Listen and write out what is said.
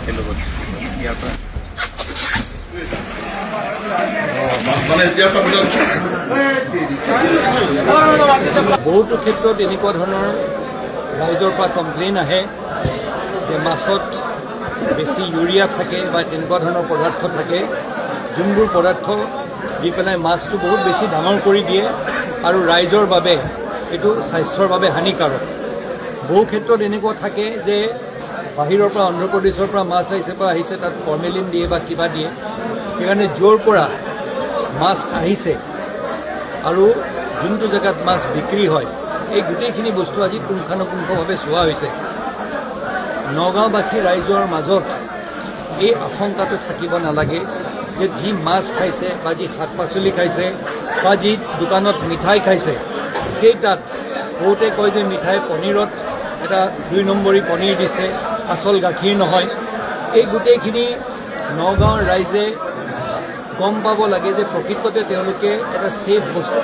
একেলগত ইয়াৰ পৰা বহুতো ক্ষেত্ৰত এনেকুৱা ধৰণৰ ৰাইজৰ পৰা কমপ্লেইন আহে যে মাছত বেছি ইউৰিয়া থাকে বা তেনেকুৱা ধৰণৰ পদাৰ্থ থাকে, যোনবোৰ পদাৰ্থ দি পেলাই মাছটো বহুত বেছি ডাঙৰ কৰি দিয়ে আৰু ৰাইজৰ বাবে এইটো স্বাস্থ্যৰ বাবে হানিকাৰক। বহু ক্ষেত্ৰত এনেকুৱা থাকে যে বাহিৰৰ পৰা অন্ধ্ৰপ্ৰদেশৰ পৰা মাছ আহিছে তাত ফৰ্মেলিন দিয়ে বা কিবা দিয়ে, সেইকাৰণে য'ৰ পৰা মাছ আহিছে আৰু যোনটো জেগাত মাছ বিক্ৰী হয় এই গোটেইখিনি বস্তু আজি পুংখানুপুংখভাৱে চোৱা হৈছে। নগাঁওবাসী ৰাইজৰ মাজত এই আশংকাটো থাকিব নালাগে যে যি মাছ খাইছে বা যি শাক পাচলি খাইছে বা যি দোকানত মিঠাই খাইছে, সেই তাত বহুতে কয় যে মিঠাই পনীৰত এটা 2 নম্বৰী পনীৰ দিছে, আচল গাখীৰ নহয়। এই গোটেইখিনি নগাঁৱৰ ৰাইজে গম পাব লাগে যে প্ৰকৃততে তেওঁলোকে এটা ছেফ বস্তু